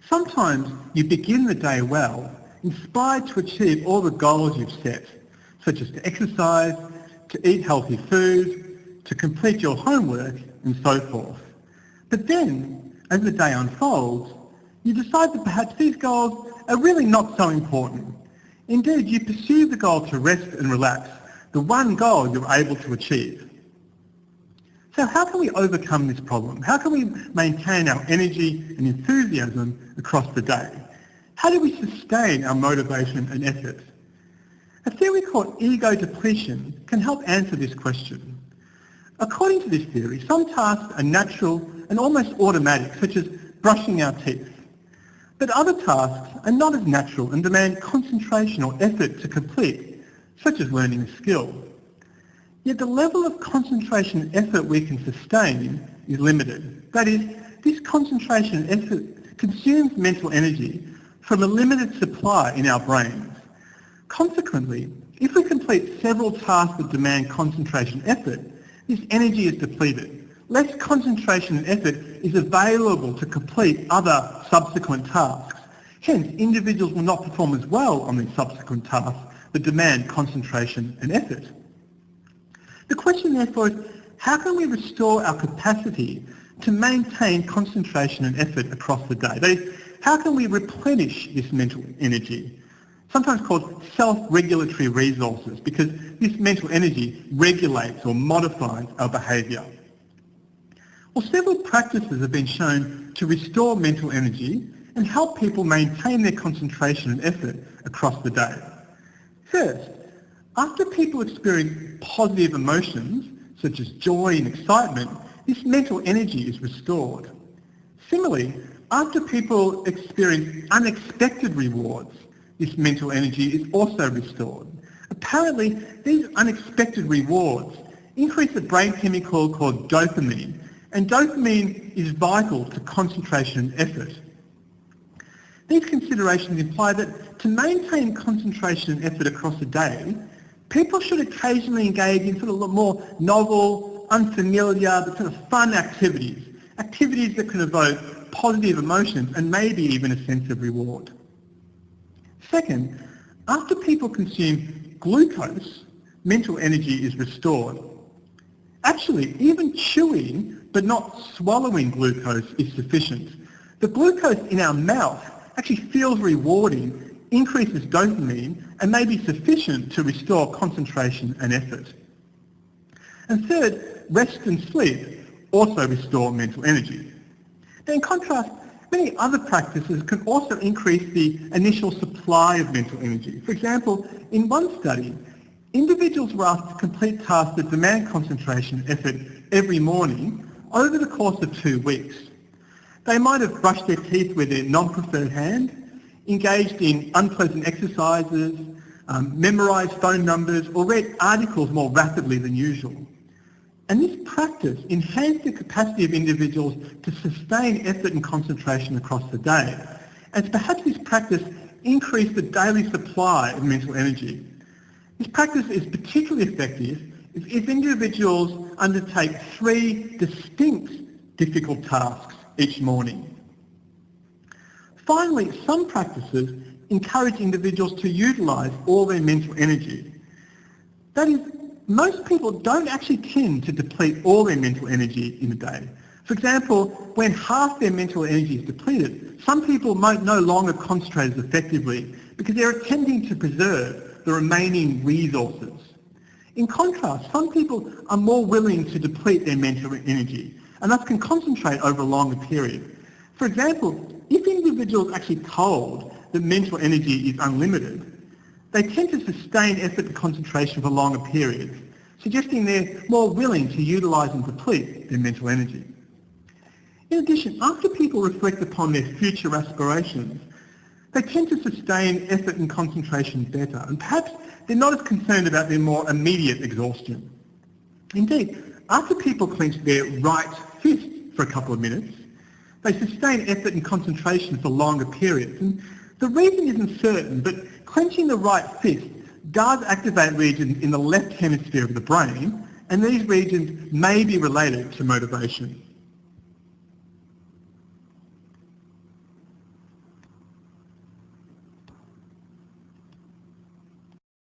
Sometimes you begin the day well, inspired to achieve all the goals you've set, such as to exercise, to eat healthy food, to complete your homework, and so forth. But then, as the day unfolds, you decide that perhaps these goals are really not so important. Indeed, you pursue the goal to rest and relax, the one goal you're able to achieve. So how can we overcome this problem? How can we maintain our energy and enthusiasm across the day? How do we sustain our motivation and effort? A theory called ego depletion can help answer this question. According to this theory, some tasks are natural and almost automatic, such as brushing our teeth. But other tasks are not as natural and demand concentration or effort to complete, such as learning a skill. Yet the level of concentration and effort we can sustain is limited. That is, this concentration and effort consumes mental energy from a limited supply in our brains. Consequently, if we complete several tasks that demand concentration and effort, this energy is depleted. Less concentration and effort is available to complete other subsequent tasks. Hence, individuals will not perform as well on these subsequent tasks that demand concentration and effort. The question therefore is, how can we restore our capacity to maintain concentration and effort across the day? That is, how can we replenish this mental energy? Sometimes called self-regulatory resources, because this mental energy regulates or modifies our behaviour. Well, several practices have been shown to restore mental energy and help people maintain their concentration and effort across the day. First, after people experience positive emotions, such as joy and excitement, this mental energy is restored. Similarly, after people experience unexpected rewards, this mental energy is also restored. Apparently, these unexpected rewards increase a brain chemical called dopamine, and dopamine is vital to concentration and effort. These considerations imply that to maintain concentration and effort across a day, people should occasionally engage in sort of more novel, unfamiliar, but sort of fun activities that can evoke positive emotions and maybe even a sense of reward. Second, after people consume glucose, mental energy is restored. Actually, even chewing but not swallowing glucose is sufficient. The glucose in our mouth actually feels rewarding, increases dopamine, and may be sufficient to restore concentration and effort. And third, rest and sleep also restore mental energy. Now, in contrast, many other practices can also increase the initial supply of mental energy. For example, in one study, individuals were asked to complete tasks that demand concentration and effort every morning over the course of 2 weeks. They might have brushed their teeth with their non-preferred hand, engaged in unpleasant exercises, memorised phone numbers, or read articles more rapidly than usual. And this practice enhanced the capacity of individuals to sustain effort and concentration across the day, as perhaps this practice increased the daily supply of mental energy. This practice is particularly effective if individuals undertake 3 distinct difficult tasks each morning. Finally, some practices encourage individuals to utilise all their mental energy. That is, most people don't actually tend to deplete all their mental energy in a day. For example, when half their mental energy is depleted, some people might no longer concentrate as effectively because they're attempting to preserve the remaining resources. In contrast, some people are more willing to deplete their mental energy and thus can concentrate over a longer period. For example, if individuals are actually told that mental energy is unlimited, they tend to sustain effort and concentration for longer periods, suggesting they're more willing to utilise and deplete their mental energy. In addition, after people reflect upon their future aspirations, they tend to sustain effort and concentration better, and perhaps they're not as concerned about their more immediate exhaustion. Indeed, after people clench their right fist for a couple of minutes, they sustain effort and concentration for longer periods. And the reason isn't certain, but clenching the right fist does activate regions in the left hemisphere of the brain, and these regions may be related to motivation.